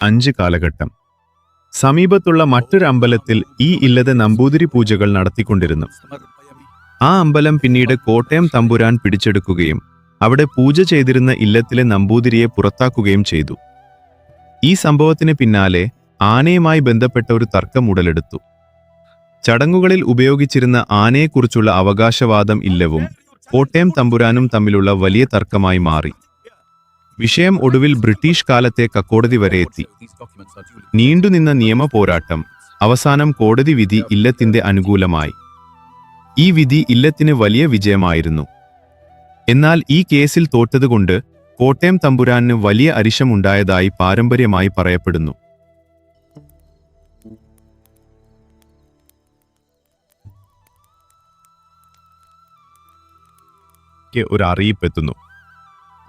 5 കാലഘട്ടം. സമീപത്തുള്ള മറ്റൊരു അമ്പലത്തിൽ ഈ ഇല്ലത്തെ നമ്പൂതിരി പൂജകൾ നടത്തിക്കൊണ്ടിരുന്നു. ആ അമ്പലം പിന്നീട് കോട്ടയം തമ്പുരാൻ പിടിച്ചെടുക്കുകയും അവിടെ പൂജ ചെയ്തിരുന്ന ഇല്ലത്തിലെ നമ്പൂതിരിയെ പുറത്താക്കുകയും ചെയ്തു. ഈ സംഭവത്തിന് പിന്നാലെ ആനയുമായി ബന്ധപ്പെട്ട ഒരു തർക്കം ഉടലെടുത്തു. ചടങ്ങുകളിൽ ഉപയോഗിച്ചിരുന്ന ആനയെക്കുറിച്ചുള്ള അവകാശവാദം ഇല്ലവും കോട്ടയം തമ്പുരാനും തമ്മിലുള്ള വലിയ തർക്കമായി മാറി. വിഷയം ഒടുവിൽ ബ്രിട്ടീഷ് കാലത്തെ കക്കോടതി വരെ എത്തി. നീണ്ടുനിന്ന നിയമ പോരാട്ടം അവസാനം കോടതി വിധി ഇല്ലത്തിന്റെ അനുകൂലമായി. ഈ വിധി ഇല്ലത്തിന് വലിയ വിജയമായിരുന്നു. എന്നാൽ ഈ കേസിൽ തോറ്റതുകൊണ്ട് കോട്ടയം തമ്പുരാന് വലിയ അരിശമുണ്ടായതായി പാരമ്പര്യമായി പറയപ്പെടുന്നു. ഒരു അറിയിപ്പെത്തുന്നു.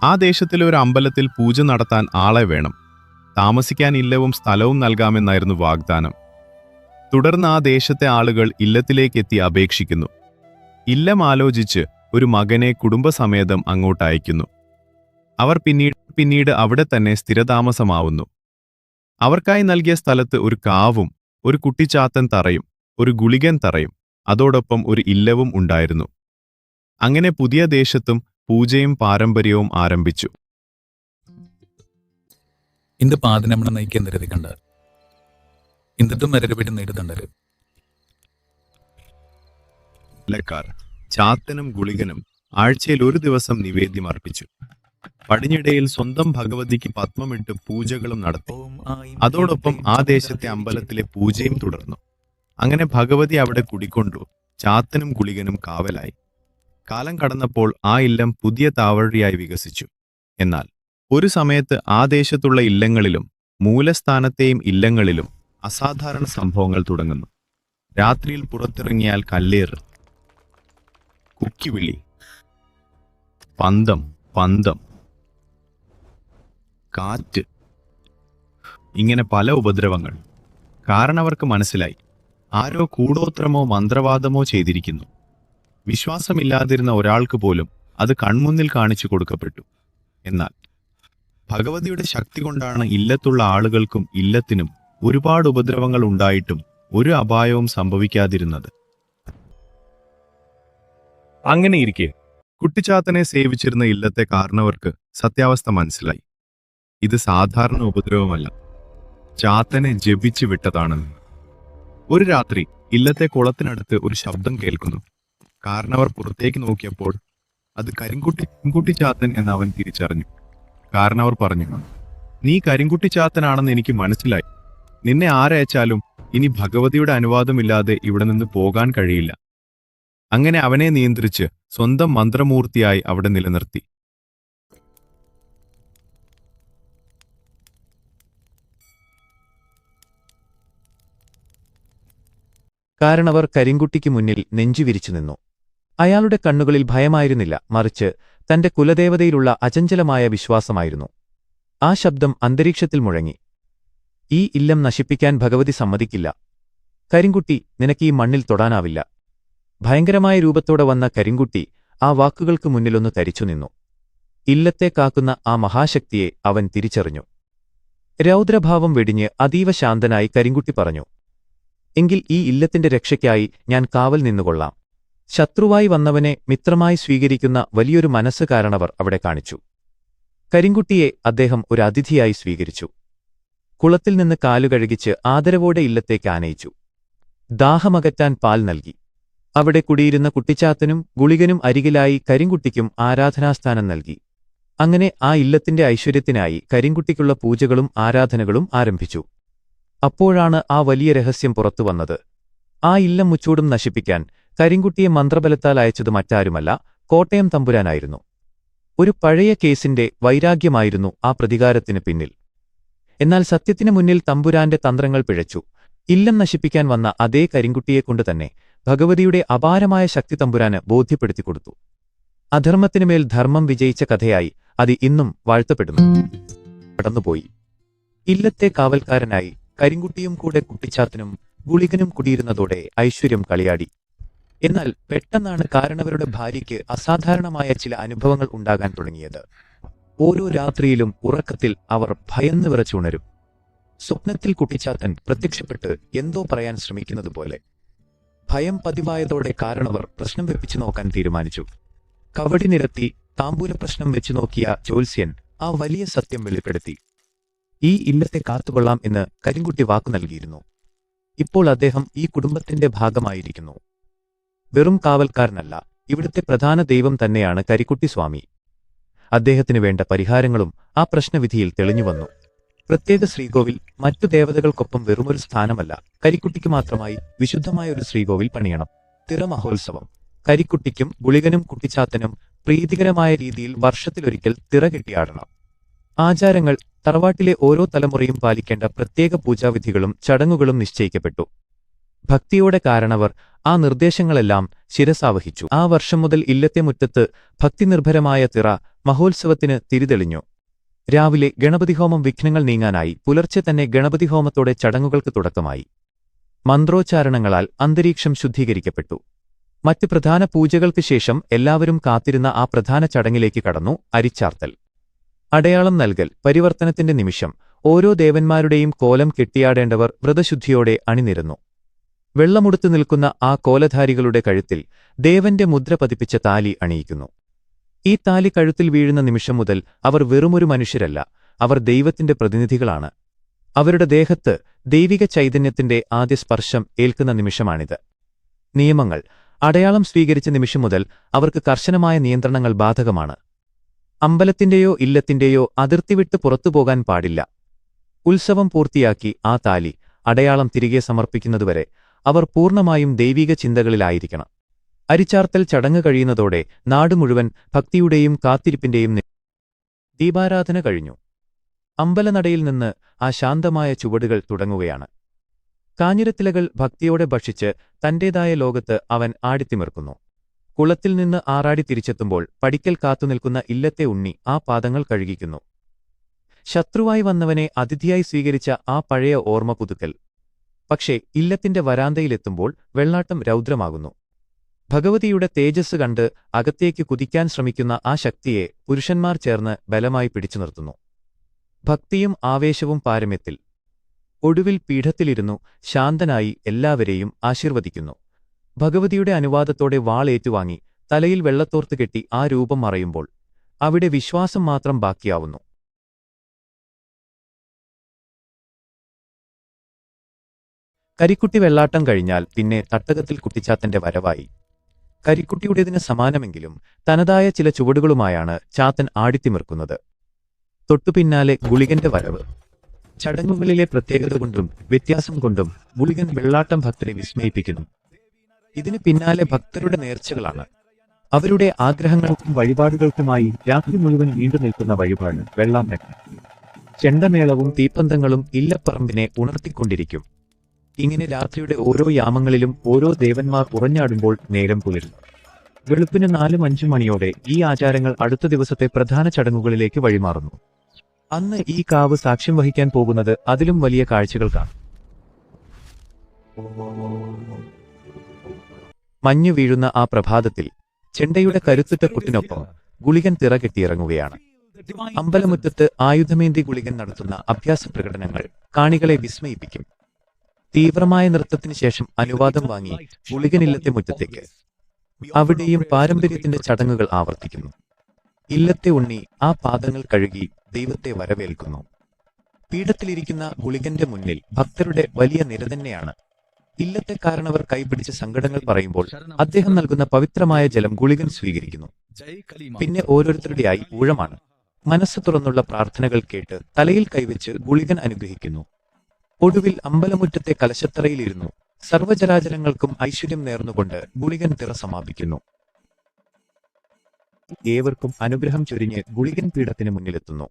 ആ ദേശത്തിലെ ഒരു അമ്പലത്തിൽ പൂജ നടത്താൻ ആളെ വേണം. താമസിക്കാൻ ഇല്ലവും സ്ഥലവും നൽകാമെന്നായിരുന്നു വാഗ്ദാനം. തുടർന്ന് ആ ദേശത്തെ ആളുകൾ ഇല്ലത്തിലേക്കെത്തി അപേക്ഷിക്കുന്നു. ഇല്ലം ആലോചിച്ച് ഒരു മകനെ കുടുംബസമേതം അങ്ങോട്ട് അയക്കുന്നു. അവർ പിന്നീട് അവിടെ തന്നെ സ്ഥിരതാമസമാവുന്നു. അവർക്കായി നൽകിയ സ്ഥലത്ത് ഒരു കാവും ഒരു കുട്ടിച്ചാത്തൻ തറയും ഒരു ഗുളികൻ തറയും അതോടൊപ്പം ഒരു ഇല്ലവും ഉണ്ടായിരുന്നു. അങ്ങനെ പുതിയ ദേശത്തും പൂജയും പാരമ്പര്യവും ആരംഭിച്ചു. இந்த பாதி நம்ம നയിക്കേണ്ടത് കണ്ട എന്നിട്ടും വരരുപടി നേടുന്നുണ്ടത്. ഇല്ലക്കാർ ചാത്തനും ഗുളികനും ആഴ്ചയിൽ ഒരു ദിവസം നിവേദ്യം അർപ്പിച്ചു. പടിഞ്ഞിടയിൽ സ്വന്തം ഭഗവതിക്ക് പത്മമിട്ട് പൂജകളും നടത്തി. അതോടൊപ്പം ആ ദേശത്തെ അമ്പലത്തിലെ പൂജയും തുടർന്നു. അങ്ങനെ ഭഗവതി അവിടെ കുടിക്കൊണ്ടു. ചാത്തനും ഗുളികനും കാവലായി. കാലം കടന്നപ്പോൾ ആ ഇല്ലം പുതിയ താവഴിയായി വികസിച്ചു. എന്നാൽ ഒരു സമയത്ത് ആ ദേശത്തുള്ള ഇല്ലങ്ങളിലും മൂലസ്ഥാനത്തെയും ഇല്ലങ്ങളിലും അസാധാരണ സംഭവങ്ങൾ തുടങ്ങുന്നു. രാത്രിയിൽ പുറത്തിറങ്ങിയാൽ കല്ലേറ്, കുക്കിവിളി, പന്തം, കാറ്റ്, ഇങ്ങനെ പല ഉപദ്രവങ്ങൾ. കാരണവർക്ക് മനസ്സിലായി, ആരോ കൂടോത്രമോ മന്ത്രവാദമോ ചെയ്തിരിക്കുന്നു. വിശ്വാസമില്ലാതിരുന്ന ഒരാൾക്ക് പോലും അത് കൺമുന്നിൽ കാണിച്ചു കൊടുക്കപ്പെട്ടു. എന്നാൽ ഭഗവതിയുടെ ശക്തി കൊണ്ടാണ് ഇല്ലത്തുള്ള ആളുകൾക്കും ഇല്ലത്തിനും ഒരുപാട് ഉപദ്രവങ്ങൾ ഉണ്ടായിട്ടും ഒരു അപായവും സംഭവിക്കാതിരുന്നത്. അങ്ങനെയിരിക്കെ കുട്ടിച്ചാത്തനെ സേവിച്ചിരുന്ന ഇല്ലത്തെ കാരണവർക്ക് സത്യാവസ്ഥ മനസ്സിലായി. ഇത് സാധാരണ ഉപദ്രവമല്ല, ചാത്തനെ ജപിച്ചു വിട്ടതാണെന്ന്. ഒരു രാത്രി ഇല്ലത്തെ കുളത്തിനടുത്ത് ഒരു ശബ്ദം കേൾക്കുന്നു. കാരണവർ പുറത്തേക്ക് നോക്കിയപ്പോൾ അത് കരിങ്കുട്ടി ചാത്തൻ എന്ന് അവൻ തിരിച്ചറിഞ്ഞു. കാരണവർ പറഞ്ഞു, നീ കരിങ്കുട്ടി ചാത്തനാണെന്ന് എനിക്ക് മനസ്സിലായി. നിന്നെ ആരയച്ചാലും ഇനി ഭഗവതിയുടെ അനുവാദമില്ലാതെ ഇവിടെ നിന്ന് പോകാൻ കഴിയില്ല. അങ്ങനെ അവനെ നിയന്ത്രിച്ച് സ്വന്തം മന്ത്രമൂർത്തിയായി അവിടെ നിലനിർത്തി. കാരണവർ കരിങ്കുട്ടിക്ക് മുന്നിൽ നെഞ്ചുവിരിച്ചു നിന്നു. അയാളുടെ കണ്ണുകളിൽ ഭയമായിരുന്നില്ല, മറിച്ച് തന്റെ കുലദേവതയിലുള്ള അചഞ്ചലമായ വിശ്വാസമായിരുന്നു. ആ ശബ്ദം അന്തരീക്ഷത്തിൽ മുഴങ്ങി, ഈ ഇല്ലം നശിപ്പിക്കാൻ ഭഗവതി സമ്മതിക്കില്ല. കരിങ്കുട്ടി, നിനക്ക് ഈ മണ്ണിൽ തൊടാനാവില്ല. ഭയങ്കരമായ രൂപത്തോടെ വന്ന കരിങ്കുട്ടി ആ വാക്കുകൾക്ക് മുന്നിലൊന്ന് തരിച്ചു നിന്നു. ഇല്ലത്തെ കാക്കുന്ന ആ മഹാശക്തിയെ അവൻ തിരിച്ചറിഞ്ഞു. രൗദ്രഭാവം വെടിഞ്ഞ് അതീവ ശാന്തനായി കരിങ്കുട്ടി പറഞ്ഞു, എങ്കിൽ ഈ ഇല്ലത്തിന്റെ രക്ഷയ്ക്കായി ഞാൻ കാവൽ നിന്നുകൊള്ളാം. ശത്രുവായി വന്നവനെ മിത്രമായി സ്വീകരിക്കുന്ന വലിയൊരു മനസ്സ് കാരണവർ അവിടെ കാണിച്ചു. കരിങ്കുട്ടിയെ അദ്ദേഹം ഒരു അതിഥിയായി സ്വീകരിച്ചു. കുളത്തിൽ നിന്ന് കാലുകഴുകിച്ച് ആദരവോടെ ഇല്ലത്തേക്ക് ആനയിച്ചു. ദാഹമകറ്റാൻ പാൽ നൽകി. അവിടെ കുടിയിരുന്ന കുട്ടിച്ചാത്തനും ഗുളികനും അരികിലായി കരിങ്കുട്ടിക്കും ആരാധനാസ്ഥാനം നൽകി. അങ്ങനെ ആ ഇല്ലത്തിന്റെ ഐശ്വര്യത്തിനായി കരിങ്കുട്ടിക്കുള്ള പൂജകളും ആരാധനകളും ആരംഭിച്ചു. അപ്പോഴാണ് ആ വലിയ രഹസ്യം പുറത്തുവന്നത്. ആ ഇല്ലം മുച്ചൂടും നശിപ്പിക്കാൻ കരിങ്കുട്ടിയെ മന്ത്രബലത്താൽ അയച്ചത് മറ്റാരുമല്ല, കോട്ടയം തമ്പുരാനായിരുന്നു. ഒരു പഴയ കേസിന്റെ വൈരാഗ്യമായിരുന്നു ആ പ്രതികാരത്തിന് പിന്നിൽ. എന്നാൽ സത്യത്തിനു മുന്നിൽ തമ്പുരാന്റെ തന്ത്രങ്ങൾ പിഴച്ചു. ഇല്ലം നശിപ്പിക്കാൻ വന്ന അതേ കരിങ്കുട്ടിയെക്കൊണ്ടുതന്നെ ഭഗവതിയുടെ അപാരമായ ശക്തി തമ്പുരാന് ബോധ്യപ്പെടുത്തിക്കൊടുത്തു. അധർമ്മത്തിനുമേൽ ധർമ്മം വിജയിച്ച കഥയായി അത് ഇന്നും വാഴ്ത്തപ്പെടുന്നു. കടന്നുപോയി. ഇല്ലത്തെ കാവൽക്കാരനായി കരിങ്കുട്ടിയും കൂടെ കുട്ടിച്ചാത്തനും ഗുളികനും കുടിയിരുന്നതോടെ ഐശ്വര്യം കളിയാടി. എന്നാൽ പെട്ടെന്നാണ് കാരണവരുടെ ഭാര്യയ്ക്ക് അസാധാരണമായ ചില അനുഭവങ്ങൾ ഉണ്ടാകാൻ തുടങ്ങിയത്. ഓരോ രാത്രിയിലും ഉറക്കത്തിൽ അവർ ഭയന്ന് വിറച്ചുണരും. സ്വപ്നത്തിൽ കുട്ടിച്ചാത്തൻ പ്രത്യക്ഷപ്പെട്ട് എന്തോ പറയാൻ ശ്രമിക്കുന്നതുപോലെ. ഭയം പതിവായതോടെ കാരണവർ പ്രശ്നം വെപ്പിച്ചു നോക്കാൻ തീരുമാനിച്ചു. കവടി നിരത്തി താമ്പൂല പ്രശ്നം വെച്ചു നോക്കിയ ജ്യോത്സ്യൻ ആ വലിയ സത്യം വെളിപ്പെടുത്തി. ഈ ഇല്ലത്തെ കാത്തുകൊള്ളാം എന്ന് കരിങ്കുട്ടി വാക്കു നൽകിയിരുന്നു. ഇപ്പോൾ അദ്ദേഹം ഈ കുടുംബത്തിന്റെ ഭാഗമായിരിക്കുന്നു. വെറും കാവൽക്കാരനല്ല, ഇവിടുത്തെ പ്രധാന ദൈവം തന്നെയാണ് കരിക്കുട്ടി സ്വാമി. അദ്ദേഹത്തിനു വേണ്ട പരിഹാരങ്ങളും ആ പ്രശ്നവിധിയിൽ തെളിഞ്ഞുവന്നു. പ്രത്യേക ശ്രീകോവിൽ മറ്റു ദേവതകൾക്കൊപ്പം വെറുമൊരു സ്ഥാനമല്ല, കരിക്കുട്ടിക്ക് മാത്രമായി വിശുദ്ധമായ ഒരു ശ്രീകോവിൽ പണിയണം. തിറ മഹോത്സവം. കരിക്കുട്ടിക്കും ഗുളികനും കുട്ടിച്ചാത്തനും പ്രീതികരമായ രീതിയിൽ വർഷത്തിലൊരിക്കൽ തിറ കെട്ടിയാടണം. ആചാരങ്ങൾ, തറവാട്ടിലെ ഓരോ തലമുറയും പാലിക്കേണ്ട പ്രത്യേക പൂജാവിധികളും ചടങ്ങുകളും നിശ്ചയിക്കപ്പെട്ടു. ഭക്തിയോടെ കാരണവർ ആ നിർദ്ദേശങ്ങളെല്ലാം ശിരസാവഹിച്ചു. ആ വർഷം മുതൽ ഇല്ലത്തെ മുറ്റത്ത് ഭക്തിനിർഭരമായ തിറ മഹോത്സവത്തിന് തിരിതെളിഞ്ഞു. രാവിലെ ഗണപതിഹോമം വിഘ്നങ്ങൾ നീങ്ങാനായി പുലർച്ചെ തന്നെ ഗണപതിഹോമത്തോടെ ചടങ്ങുകൾക്ക് തുടക്കമായി. മന്ത്രോച്ചാരണങ്ങളാൽ അന്തരീക്ഷം ശുദ്ധീകരിക്കപ്പെട്ടു. മറ്റ് പ്രധാന പൂജകൾക്ക് ശേഷം എല്ലാവരും കാത്തിരുന്ന ആ പ്രധാന ചടങ്ങിലേക്ക് കടന്നു. അരിച്ചാർത്തൽ. അടയാളം നൽകൽ, പരിവർത്തനത്തിന്റെ നിമിഷം. ഓരോ ദേവന്മാരുടെയും കോലം കെട്ടിയാടേണ്ടവർ വ്രതശുദ്ധിയോടെ അണിനിരന്നു. വെള്ളമുടുത്തു നിൽക്കുന്ന ആ കോലധാരികളുടെ കഴുത്തിൽ ദേവന്റെ മുദ്ര പതിപ്പിച്ച താലി അണിയിക്കുന്നു. ഈ താലി കഴുത്തിൽ വീഴുന്ന നിമിഷം മുതൽ അവർ വെറുമൊരു മനുഷ്യരല്ല, അവർ ദൈവത്തിന്റെ പ്രതിനിധികളാണ്. അവരുടെ ദേഹത്ത് ദൈവിക ചൈതന്യത്തിന്റെ ആദ്യ സ്പർശം ഏൽക്കുന്ന നിമിഷമാണിത്. നിയമങ്ങൾ. അടയാളം സ്വീകരിച്ച നിമിഷം മുതൽ അവർക്ക് കർശനമായ നിയന്ത്രണങ്ങൾ ബാധകമാണ്. അമ്പലത്തിന്റെയോ ഇല്ലത്തിന്റെയോ അതിർത്തി വിട്ട് പുറത്തുപോകാൻ പാടില്ല. ഉത്സവം പൂർത്തിയാക്കി ആ താലി, അടയാളം തിരികെ സമർപ്പിക്കുന്നതുവരെ അവർ പൂർണ്ണമായും ദൈവിക ചിന്തകളിലായിരിക്കണം. അരിച്ചാർത്തൽ ചടങ്ങ് കഴിയുന്നതോടെ നാട് മുഴുവൻ ഭക്തിയുടെയും കാത്തിരിപ്പിന്റെയും ദീപാരാധന കഴിഞ്ഞു. അമ്പലനടയിൽ നിന്ന് ആ ശാന്തമായ ചുവടുകൾ തുടങ്ങുകയാണ്. കാഞ്ഞിരത്തിലകൾ ഭക്തിയോടെ ഭക്ഷിച്ച് തന്റേതായ ലോകത്ത് അവൻ ആടിത്തിമിർക്കുന്നു. കുളത്തിൽ നിന്ന് ആറാടി തിരിച്ചെത്തുമ്പോൾ പടിക്കൽ കാത്തുനിൽക്കുന്ന ഇല്ലത്തെ ഉണ്ണി ആ പാദങ്ങൾ കഴുകിക്കുന്നു. ശത്രുവായി വന്നവനെ അതിഥിയായി സ്വീകരിച്ച ആ പഴയ ഓർമ്മ പുതുക്കൽ. പക്ഷേ ഇല്ലത്തിന്റെ വരാന്തയിലെത്തുമ്പോൾ വെള്ളാട്ടം രൗദ്രമാകുന്നു. ഭഗവതിയുടെ തേജസ് കണ്ട് അകത്തേക്ക് കുതിക്കാൻ ശ്രമിക്കുന്ന ആ ശക്തിയെ പുരുഷന്മാർ ചേർന്ന് ബലമായി പിടിച്ചു നിർത്തുന്നു. ഭക്തിയും ആവേശവും പാരമ്യത്തിൽ. ഒടുവിൽ പീഠത്തിലിരുന്നു ശാന്തനായി എല്ലാവരെയും ആശീർവദിക്കുന്നു. ഭഗവതിയുടെ അനുവാദത്തോടെ വാൾ ഏറ്റുവാങ്ങി തലയിൽ വെള്ളത്തോർത്ത് കെട്ടി ആ രൂപം മറയുമ്പോൾ അവിടെ വിശ്വാസം മാത്രം ബാക്കിയാവുന്നു. കരിക്കുട്ടി വെള്ളാട്ടം കഴിഞ്ഞാൽ പിന്നെ തട്ടകത്തിൽ കുട്ടിച്ചാത്തന്റെ വരവായി. കരിക്കുട്ടിയുടേതിന് സമാനമെങ്കിലും തനതായ ചില ചുവടുകളുമായാണ് ചാത്തൻ ആടിത്തിമിർക്കുന്നത്. തൊട്ടുപിന്നാലെ ഗുളികന്റെ വരവ്. ചടങ്ങുകളിലെ പ്രത്യേകത കൊണ്ടും വ്യത്യാസം കൊണ്ടും ഗുളികൻ വെള്ളാട്ടം ഭക്തരെ വിസ്മയിപ്പിക്കുന്നു. ഇതിന് പിന്നാലെ ഭക്തരുടെ നേർച്ചകളാണ്. അവരുടെ ആഗ്രഹങ്ങൾക്കും വഴിപാടുകൾക്കുമായി രാത്രി മുഴുവൻ നീണ്ടു നിൽക്കുന്ന വഴിപാട് വെള്ളാമ്പൻ. ചെണ്ടമേളവും തീപ്പന്തങ്ങളും ഇല്ലപ്പറമ്പിനെ ഉണർത്തിക്കൊണ്ടിരിക്കും. ഇങ്ങനെ രാത്രിയുടെ ഓരോ യാമങ്ങളിലും ഓരോ ദേവന്മാർ ഉറഞ്ഞാടുമ്പോൾ നേരം പുലരും. വെളുപ്പിന് 4-5 മണിയോടെ ഈ ആചാരങ്ങൾ അടുത്ത ദിവസത്തെ പ്രധാന ചടങ്ങുകളിലേക്ക് വഴിമാറുന്നു. അന്ന് ഈ കാവ് സാക്ഷ്യം വഹിക്കാൻ പോകുന്നത് അതിലും വലിയ കാഴ്ചകൾക്കാണ്. മഞ്ഞു വീഴുന്ന ആ പ്രഭാതത്തിൽ ചെണ്ടയുടെ കരുത്തുറ്റ കൊട്ടിനൊപ്പം ഗുളികൻ തിറ കെട്ടിയിറങ്ങുകയാണ്. അമ്പലമുറ്റത്ത് ആയുധമേന്തി ഗുളികൻ നടത്തുന്ന അഭ്യാസ പ്രകടനങ്ങൾ കാണികളെ വിസ്മയിപ്പിക്കും. തീവ്രമായ നൃത്തത്തിനു ശേഷം അനുവാദം വാങ്ങി ഗുളികനില്ലത്തെ മുറ്റത്തേക്ക്. അവിടെയും പാരമ്പര്യത്തിന്റെ ചടങ്ങുകൾ ആവർത്തിക്കുന്നു. ഇല്ലത്തെ ഉണ്ണി ആ പാദങ്ങൾ കഴുകി ദൈവത്തെ വരവേൽക്കുന്നു. പീഠത്തിലിരിക്കുന്ന ഗുളികന്റെ മുന്നിൽ ഭക്തരുടെ വലിയ നിര തന്നെയാണ്. ഇല്ലത്തെ കാരണവർ കൈപിടിച്ച് സങ്കടങ്ങൾ പറയുമ്പോൾ അദ്ദേഹം നൽകുന്ന പവിത്രമായ ജലം ഗുളികൻ സ്വീകരിക്കുന്നു. പിന്നെ ഓരോരുത്തരുടെയായി ഊഴമാണ്. മനസ്സ് തുറന്നുള്ള പ്രാർത്ഥനകൾ കേട്ട് തലയിൽ കൈവച്ച് ഗുളികൻ അനുഗ്രഹിക്കുന്നു. ഒടുവിൽ അമ്പലമുറ്റത്തെ കലശത്തറയിലിരുന്നു സർവ്വചരാചരങ്ങൾക്കും ഐശ്വര്യം നേർന്നുകൊണ്ട് ഗുളികൻ തിറ സമാപിക്കുന്നു. ഏവർക്കും അനുഗ്രഹം ചൊരിഞ്ഞ് ഗുളികൻ പീഠത്തിന് മുന്നിലെത്തുന്നു.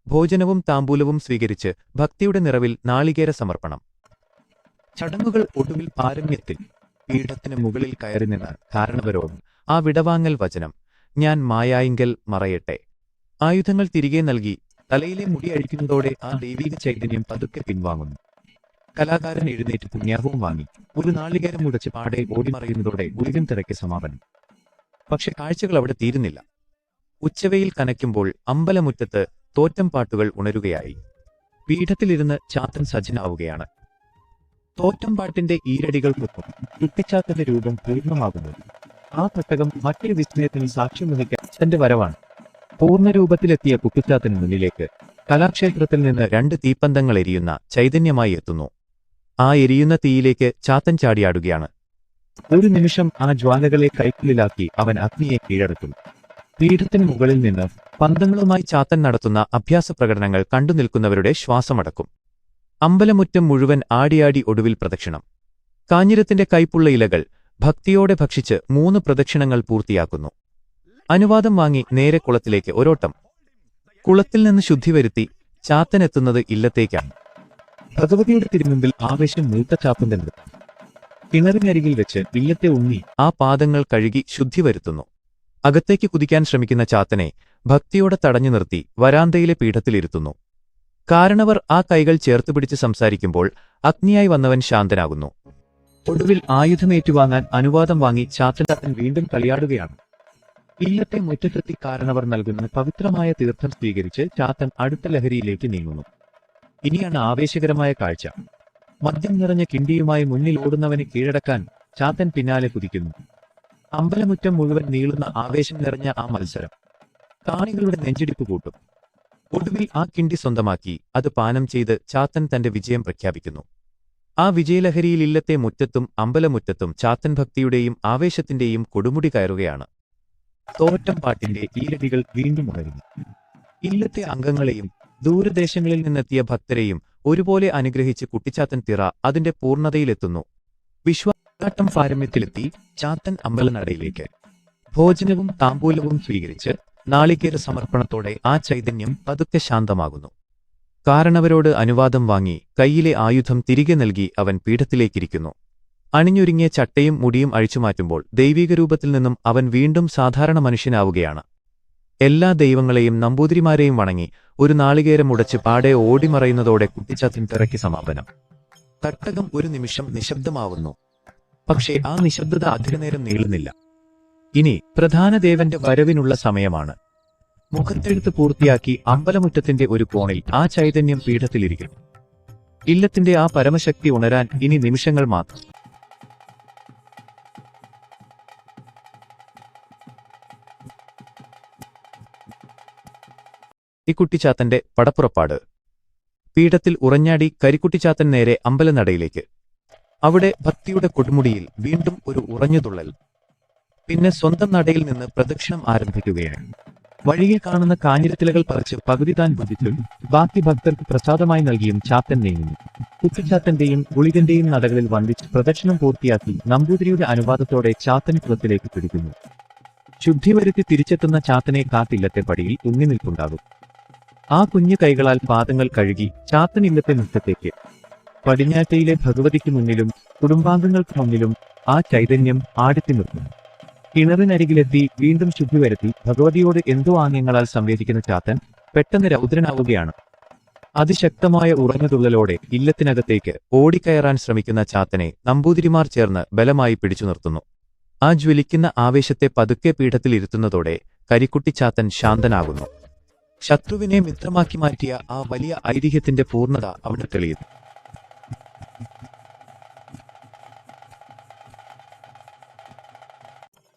ഭോജനവും താമ്പൂലവും സ്വീകരിച്ച് ഭക്തിയുടെ നിറവിൽ നാളികേര സമർപ്പണം. ചടങ്ങുകൾ ഒടുവിൽ പാരമ്യത്തിൽ. പീഠത്തിന് മുകളിൽ കയറി നിന്ന് കാരണവരോട് ആ വിടവാങ്ങൽ വചനം, ഞാൻ മായായിങ്കൽ മറയട്ടെ. ആയുധങ്ങൾ തിരികെ നൽകി തലയിലെ മുടി അഴിക്കുന്നതോടെ ആ ദൈവിക ചൈതന്യം പതുക്കെ പിൻവാങ്ങുന്നു. കലാകാരൻ എഴുന്നേറ്റ് പുണ്യാഹവും വാങ്ങി ഒരു നാളികേരം മുടച്ച് പാടെ ഓടിമറയുന്നതോടെ ഗുളികൻ തിറയ്ക്ക് സമാപനം. പക്ഷെ കാഴ്ചകൾ അവിടെ തീരുന്നില്ല. ഉച്ചവെയിൽ കനയ്ക്കുമ്പോൾ അമ്പലമുറ്റത്ത് തോറ്റം പാട്ടുകൾ ഉണരുകയായി. പീഠത്തിലിരുന്ന് ചാത്തൻ സജ്ജനാവുകയാണ്. തോറ്റംപാട്ടിന്റെ ഈരടികൾക്കൊപ്പം കുട്ടിച്ചാത്തന്റെ രൂപം പൂർണ്ണമാകുന്നു. ആ തട്ടകം മറ്റൊരു വിസ്മയത്തിന് സാക്ഷ്യം വഹിക്കാൻ തന്റെ വരവാണ്. പൂർണ്ണരൂപത്തിലെത്തിയ കുട്ടിച്ചാത്തന് മുന്നിലേക്ക് കലാക്ഷേത്രത്തിൽ നിന്ന് 2 തീപ്പന്തങ്ങൾ എരിയുന്ന ചൈതന്യമായി എത്തുന്നു. ആ എരിയുന്ന തീയിലേക്ക് ചാത്തൻ ചാടിയാടുകയാണ്. ഒരു നിമിഷം ആ ജ്വാലകളെ കൈക്കുള്ളിലാക്കി അവൻ അഗ്നിയെ കീഴടക്കും. പീഠത്തിന് മുകളിൽ നിന്ന് പന്തങ്ങളുമായി ചാത്തൻ നടത്തുന്ന അഭ്യാസ പ്രകടനങ്ങൾ കണ്ടു നിൽക്കുന്നവരുടെ ശ്വാസമടക്കും. അമ്പലമുറ്റം മുഴുവൻ ആടിയാടി ഒടുവിൽ പ്രദക്ഷിണം. കാഞ്ഞിരത്തിന്റെ കൈപ്പുള്ള ഇലകൾ ഭക്തിയോടെ ഭക്ഷിച്ച് 3 പ്രദക്ഷിണങ്ങൾ പൂർത്തിയാക്കുന്നു. അനുവാദം വാങ്ങി നേരെ കുളത്തിലേക്ക് ഒരോട്ടം. കുളത്തിൽ നിന്ന് ശുദ്ധി വരുത്തി ചാത്തൻ എത്തുന്നത് ഇല്ലത്തേക്കാണ്. ഭഗവതിയുടെ തിരുമുമ്പിൽ ആവേശം മൂത്ത ചാത്തൻ കിണറിനരികിൽ വെച്ച് ഇല്ലത്തെ ഉണ്ണി ആ പാദങ്ങൾ കഴുകി ശുദ്ധി വരുത്തുന്നു. അകത്തേക്ക് കുതിക്കാൻ ശ്രമിക്കുന്ന ചാത്തനെ ഭക്തിയോടെ തടഞ്ഞു നിർത്തി വരാന്തയിലെ പീഠത്തിലിരുത്തുന്നു. കാരണവർ ആ കൈകൾ ചേർത്തുപിടിച്ച് സംസാരിക്കുമ്പോൾ അഗ്നിയായി വന്നവൻ ശാന്തനാകുന്നു. ഒടുവിൽ ആയുധമേറ്റുവാങ്ങാൻ അനുവാദം വാങ്ങി ചാത്തൻ വീണ്ടും കളിയാടുകയാണ്. ഇല്ലത്തെ മുറ്റത്തെത്തി കാരണവർ നൽകുന്ന പവിത്രമായ തീർത്ഥം സ്വീകരിച്ച് ചാത്തൻ അടുത്ത ലഹരിയിലേക്ക് നീങ്ങുന്നു. ഇനിയാണ് ആവേശകരമായ കാഴ്ച. മദ്യം നിറഞ്ഞ കിണ്ടിയുമായി മുന്നിൽ ഓടുന്നവനെ കീഴടക്കാൻ ചാത്തൻ പിന്നാലെ കുതിക്കുന്നു. അമ്പലമുറ്റം മുഴുവൻ നീളുന്ന ആവേശം നിറഞ്ഞ ആ മത്സരം കാണികളുടെ നെഞ്ചിടിപ്പ് കൂട്ടും. ഒടുവിൽ ആ കിണ്ടി സ്വന്തമാക്കി അത് പാനം ചെയ്ത് ചാത്തൻ തന്റെ വിജയം പ്രഖ്യാപിക്കുന്നു. ആ വിജയലഹരിയിൽ ഇല്ലത്തെ മുറ്റത്തും അമ്പലമുറ്റത്തും ചാത്തൻ ഭക്തിയുടെയും ആവേശത്തിന്റെയും കൊടുമുടി കയറുകയാണ്. തോറ്റംപാട്ടിന്റെ ഈരടികൾ വീണ്ടും ഉണരുന്നു. ഇല്ലത്തെ അംഗങ്ങളെയും ദൂരദേശങ്ങളിൽ നിന്നെത്തിയ ഭക്തരെയും ഒരുപോലെ അനുഗ്രഹിച്ച് കുട്ടിച്ചാത്തൻ തിറ അതിന്റെ പൂർണ്ണതയിലെത്തുന്നു. വിശ്വാസം പാരമ്യത്തിലെത്തി ചാത്തൻ അമ്പലനടയിലേക്ക്. ഭോജനവും താമ്പൂലവും സ്വീകരിച്ച് നാളികേര സമർപ്പണത്തോടെ ആ ചൈതന്യം പതുക്കെ ശാന്തമാകുന്നു. കാരണവരോട് അനുവാദം വാങ്ങി കൈയിലെ ആയുധം തിരികെ നൽകി അവൻ പീഠത്തിലേക്കിരിക്കുന്നു. അണിഞ്ഞൊരുങ്ങിയ ചട്ടയും മുടിയും അഴിച്ചുമാറ്റുമ്പോൾ ദൈവിക രൂപത്തിൽ നിന്നും അവൻ വീണ്ടും സാധാരണ മനുഷ്യനാവുകയാണ്. എല്ലാ ദൈവങ്ങളെയും നമ്പൂതിരിമാരെയും വണങ്ങി ഒരു നാളികേരം ഉടച്ച് പാടെ ഓടിമറയുന്നതോടെ കുട്ടിച്ചാത്തൻ തിറയ്ക്ക് സമാപനം. തട്ടകം ഒരു നിമിഷം നിശബ്ദമാവുന്നു. പക്ഷേ ആ നിശബ്ദത അധികനേരം നീളുന്നില്ല. ഇനി പ്രധാന ദേവന്റെ വരവിനുള്ള സമയമാണ്. മുഖത്തെഴുത്ത് പൂർത്തിയാക്കി അമ്പലമുറ്റത്തിന്റെ ഒരു കോണിൽ ആ ചൈതന്യം പീഠത്തിലിരിക്കും. ഇല്ലത്തിന്റെ ആ പരമശക്തി ഉണരാൻ ഇനി നിമിഷങ്ങൾ മാത്രം. കരിക്കുട്ടിച്ചാത്തന്റെ പടപ്പുറപ്പാട്. പീഠത്തിൽ ഉറഞ്ഞാടി കരിക്കുട്ടിച്ചാത്തൻ നേരെ അമ്പലനടയിലേക്ക്. അവിടെ ഭക്തിയുടെ കൊടുമുടിയിൽ വീണ്ടും ഒരു ഉറഞ്ഞുതുള്ളൽ. പിന്നെ സ്വന്തം നടയിൽ നിന്ന് പ്രദക്ഷിണം ആരംഭിക്കുകയാണ്. വഴിയെ കാണുന്ന കാഞ്ഞിരത്തിലകൾ പറിച്ച് പകുതി താൻ ഭുജിച്ചും ബാക്കി ഭക്തർക്ക് പ്രസാദമായി നൽകിയും ചാത്തൻ നീങ്ങുന്നു. കുട്ടിച്ചാത്തന്റെയും ഗുളികന്റെയും നടകളിൽ വന്ദിച്ച് പ്രദക്ഷിണം പൂർത്തിയാക്കി നമ്പൂതിരിയുടെ അനുവാദത്തോടെ ചാത്തൻ കുളത്തിലേക്ക് പിടിക്കുന്നു. ശുദ്ധി വരുത്തി തിരിച്ചെത്തുന്ന ചാത്തനെ കാത്തില്ലത്തെ പടിയിൽ ഉങ്ങി നിൽപ്പുണ്ടാകും. ആ കുഞ്ഞു കൈകളാൽ പാദങ്ങൾ കഴുകി ചാത്തൻ ഇല്ലത്തെ മുറ്റത്തേക്ക്. പടിഞ്ഞാറ്റയിലെ ഭഗവതിക്ക് മുന്നിലും കുടുംബാംഗങ്ങൾക്ക് മുന്നിലും ആ ചൈതന്യം ആടിത്തി നിർത്തും. കിണറിനരികിലെത്തി വീണ്ടും ശുദ്ധി വരുത്തി ഭഗവതിയോട് എന്തോ ആംഗ്യങ്ങളാൽ സംവേദിക്കുന്ന ചാത്തൻ പെട്ടെന്ന് രൗദ്രനാവുകയാണ്. അതിശക്തമായ ഉറഞ്ഞുതുള്ളലോടെ ഇല്ലത്തിനകത്തേക്ക് ഓടിക്കയറാൻ ശ്രമിക്കുന്ന ചാത്തനെ നമ്പൂതിരിമാർ ചേർന്ന് ബലമായി പിടിച്ചു നിർത്തുന്നു. ആ ജ്വലിക്കുന്ന ആവേശത്തെ പതുക്കെ പീഠത്തിലിരുത്തുന്നതോടെ കരിക്കുട്ടിച്ചാത്തൻ ശാന്തനാകുന്നു. ശത്രുവിനെ മിത്രമാക്കി മാറ്റിയ ആ വലിയ ഐതിഹ്യത്തിന്റെ പൂർണ്ണത അവിടെ തെളിയുന്നു.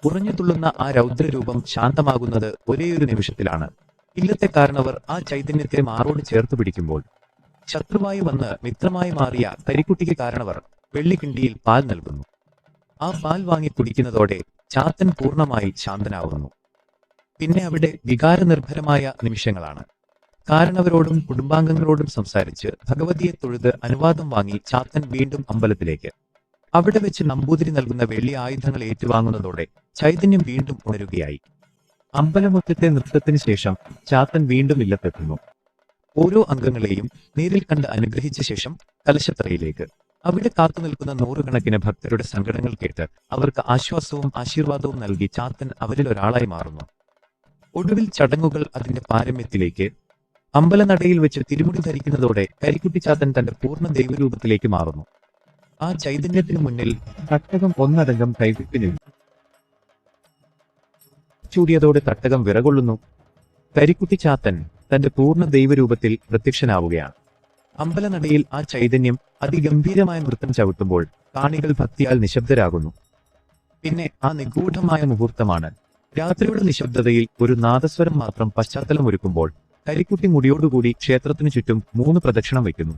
ഉറഞ്ഞുതുള്ളുന്ന ആ രൗദ്രരൂപം ശാന്തമാകുന്നത് ഒരേയൊരു നിമിഷത്തിലാണ്. ഇല്ലത്തെ കാരണവർ ആ ചൈതന്യത്തെ മാറോട് ചേർത്ത് പിടിക്കുമ്പോൾ ശത്രുവായി വന്ന് മിത്രമായി മാറിയ കരിക്കുട്ടിക്ക് കാരണവർ വെള്ളിക്കിണ്ടിയിൽ പാൽ നൽകുന്നു. ആ പാൽ വാങ്ങി കുടിക്കുന്നതോടെ ചാത്തൻ പൂർണ്ണമായി ശാന്തനാവുന്നു. പിന്നെ അവിടെ വികാരനിർഭരമായ നിമിഷങ്ങളാണ്. കാരണവരോടും കുടുംബാംഗങ്ങളോടും സംസാരിച്ച് ഭഗവതിയെ തൊഴുത് അനുവാദം വാങ്ങി ചാത്തൻ വീണ്ടും അമ്പലത്തിലേക്ക്. അവിടെ വെച്ച് നമ്പൂതിരി നൽകുന്ന വെള്ളി ആയുധങ്ങൾ ഏറ്റുവാങ്ങുന്നതോടെ ചൈതന്യം വീണ്ടും ഉണരുകയായി. അമ്പലമുറ്റത്തെ നൃത്തത്തിന് ശേഷം ചാത്തൻ വീണ്ടും ഇല്ലത്തെത്തുന്നു. ഓരോ അംഗങ്ങളെയും നേരിൽ കണ്ട് അനുഗ്രഹിച്ച ശേഷം കലശത്തറയിലേക്ക്. അവിടെ കാത്തുനിൽക്കുന്ന 100 കണക്കിന് ഭക്തരുടെ സങ്കടങ്ങൾ കേട്ട് അവർക്ക് ആശ്വാസവും ആശീർവാദവും നൽകി ചാത്തൻ അവരിൽ ഒരാളായി മാറുന്നു. ഒടുവിൽ ചടങ്ങുകൾ അതിന്റെ പാരമ്യത്തിലേക്ക്. അമ്പലനടയിൽ വെച്ച് തിരുമുടി ധരിക്കുന്നതോടെ കരിക്കുട്ടിച്ചാത്തൻ തന്റെ പൂർണ്ണ ദൈവരൂപത്തിലേക്ക് മാറുന്നു. ആ ചൈതന്യത്തിനു മുന്നിൽ തട്ടകം ഒന്നടങ്കം കൈവിപ്പിന് ചൂടിയതോടെ തട്ടകം വിറകൊള്ളുന്നു. കരിക്കുട്ടിച്ചാത്തൻ തന്റെ പൂർണ്ണ ദൈവരൂപത്തിൽ പ്രത്യക്ഷനാവുകയാണ്. അമ്പലനടയിൽ ആ ചൈതന്യം അതിഗംഭീരമായ നൃത്തം ചവിട്ടുമ്പോൾ കാണികൾ ഭക്തിയാൽ നിശബ്ദരാകുന്നു. പിന്നെ ആ നിഗൂഢമായ മുഹൂർത്തമാണ്. രാത്രിയുടെ നിശബ്ദതയിൽ ഒരു നാദസ്വരം മാത്രം പശ്ചാത്തലമൊരുക്കുമ്പോൾ കരിക്കുട്ടി മുടിയോടുകൂടി ക്ഷേത്രത്തിനു ചുറ്റും 3 പ്രദക്ഷിണം വയ്ക്കുന്നു.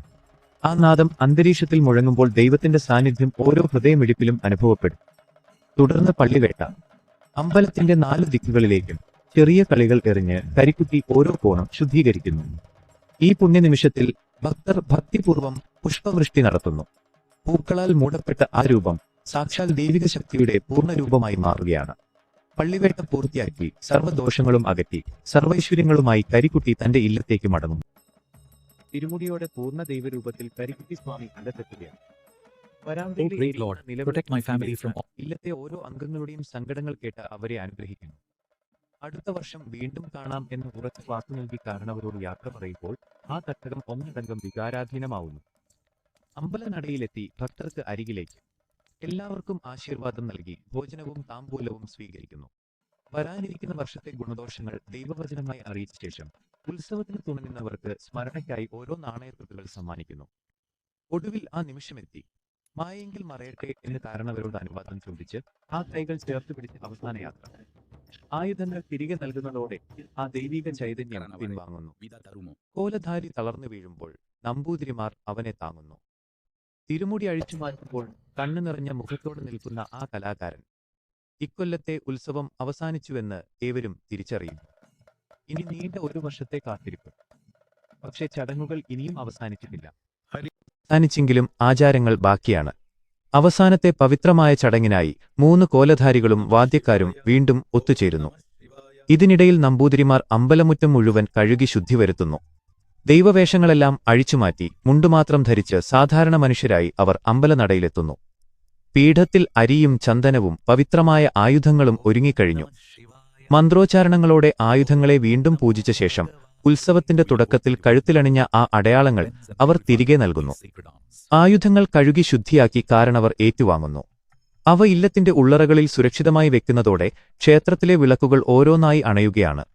ആ നാദം അന്തരീക്ഷത്തിൽ മുഴങ്ങുമ്പോൾ ദൈവത്തിന്റെ സാന്നിധ്യം ഓരോ ഹൃദയമിടിപ്പിലും അനുഭവപ്പെടും. തുടർന്ന് പള്ളിവേട്ട. അമ്പലത്തിന്റെ 4 ദിക്കുകളിലേക്കും ചെറിയ കളികൾ എറിഞ്ഞ് കരിക്കുട്ടി ഓരോ കോണം ശുദ്ധീകരിക്കുന്നു. ഈ പുണ്യനിമിഷത്തിൽ ഭക്തർ ഭക്തിപൂർവം പുഷ്പവൃഷ്ടി നടത്തുന്നു. പൂക്കളാൽ മൂടപ്പെട്ട ആ രൂപം സാക്ഷാൽ ദൈവിക ശക്തിയുടെ പൂർണ്ണരൂപമായി മാറുകയാണ്. പള്ളിവേട്ട പൂർത്തിയാക്കി സർവ്വദോഷങ്ങളും അകറ്റി സർവൈശ്വര്യങ്ങളുമായി കരിക്കുട്ടി തന്റെ ഇല്ലത്തേക്ക് മടങ്ങുന്നു. തിരുമുടിയോടെ പൂർണ്ണ ദൈവരൂപത്തിൽ കരിക്കുട്ടി സ്വാമി അകത്തെത്തുകയാണ്. Oh great Lord, protect my family from all. ഇല്ലത്തെ ഓരോ അംഗങ്ങളുടെയും സങ്കടങ്ങൾ കേട്ട് അവരെ അനുഗ്രഹിക്കുന്നു. അടുത്ത വർഷം വീണ്ടും കാണാം എന്ന് ഉറച്ച വാക്കു നൽകി കാരണവരോട് യാത്ര പറയുമ്പോൾ ആ തട്ടകം ഒന്നടങ്കം വികാരാധീനമാവുന്നു. അമ്പലനടയിലെത്തി ഭക്തർക്ക് അരികിലേക്ക് എല്ലാവർക്കും ആശീർവാദം നൽകി ഭോജനവും താമ്പൂലവും സ്വീകരിക്കുന്നു. വരാനിരിക്കുന്ന വർഷത്തെ ഗുണദോഷങ്ങൾ ദൈവവചനമായി അറിയിച്ച ശേഷം ഉത്സവത്തിന് തുണനിന്നവർക്ക് സ്മരണയ്ക്കായി ഓരോ നാണയത്തുട്ടുകൾ സമ്മാനിക്കുന്നു. ഒടുവിൽ ആ നിമിഷമെത്തി. മായെങ്കിൽ മറയട്ടെ എന്ന് കാരണവരോട് അനുവാദം ചോദിച്ച് ആ കൈകൾ ചേർത്ത് പിടിച്ച് അവസാന യാത്ര. ആയുധങ്ങൾ തിരികെ നൽകുന്നതോടെ ആ ദൈവിക ചൈതന്യം പിൻവാങ്ങുന്നു. കോലധാരി തളർന്നു വീഴുമ്പോൾ നമ്പൂതിരിമാർ അവനെ താങ്ങുന്നു. തിരുമുടി അഴിച്ചു മാറ്റുമ്പോൾ കണ്ണു നിറഞ്ഞ മുഖത്തോട് നിൽക്കുന്ന ആ കലാകാരൻ ഇക്കൊല്ലത്തെ ഉത്സവം അവസാനിച്ചുവെന്ന് ഏവരും തിരിച്ചറിയും. ഇനി നീണ്ട ഒരു വർഷത്തെ കാത്തിരിപ്പ്. പക്ഷേ ചടങ്ങുകൾ ഇനിയും അവസാനിച്ചിട്ടില്ല. അവസാനിച്ചെങ്കിലും ആചാരങ്ങൾ ബാക്കിയാണ്. അവസാനത്തെ പവിത്രമായ ചടങ്ങിനായി 3 കോലധാരികളും വാദ്യക്കാരും വീണ്ടും ഒത്തുചേരുന്നു. ഇതിനിടയിൽ നമ്പൂതിരിമാർ അമ്പലമുറ്റം മുഴുവൻ കഴുകി ശുദ്ധി വരുത്തുന്നു. ദൈവവേഷങ്ങളെല്ലാം അഴിച്ചുമാറ്റി മുണ്ടുമാത്രം ധരിച്ച് സാധാരണ മനുഷ്യരായി അവർ അമ്പലനടയിലെത്തുന്നു. പീഠത്തിൽ അരിയും ചന്ദനവും പവിത്രമായ ആയുധങ്ങളും ഒരുങ്ങിക്കഴിഞ്ഞു. മന്ത്രോച്ചാരണങ്ങളോടെ ആയുധങ്ങളെ വീണ്ടും പൂജിച്ച ശേഷം ഉത്സവത്തിന്റെ തുടക്കത്തിൽ കഴുത്തിലണിഞ്ഞ ആ അടയാളങ്ങൾ അവർ തിരികെ നൽകുന്നു. ആയുധങ്ങൾ കഴുകി ശുദ്ധിയാക്കി കാരണവർ ഏറ്റുവാങ്ങുന്നു. അവ ഇല്ലത്തിന്റെ ഉള്ളറകളിൽ സുരക്ഷിതമായി വെക്കുന്നതോടെ ക്ഷേത്രത്തിലെ വിളക്കുകൾ ഓരോന്നായി അണയുകയാണ്.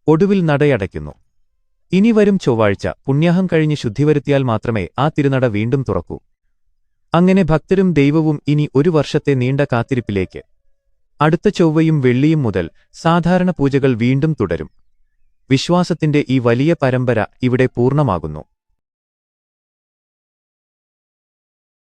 ഒടുവിൽ നടയടയ്ക്കുന്നു. ഇനി വരും ചൊവ്വാഴ്ച പുണ്യാഹം കഴിഞ്ഞ് ശുദ്ധി വരുത്തിയാൽ മാത്രമേ ആ തിരുനട വീണ്ടും തുറക്കൂ. അങ്ങനെ ഭക്തരും ദൈവവും ഇനി ഒരു വർഷത്തെ നീണ്ട കാത്തിരിപ്പിലേക്ക്. അടുത്ത ചൊവ്വയും വെള്ളിയും മുതൽ സാധാരണ പൂജകൾ വീണ്ടും തുടരും. വിശ്വാസത്തിന്റെ ഈ വലിയ പരമ്പര ഇവിടെ പൂർണ്ണമാകുന്നു.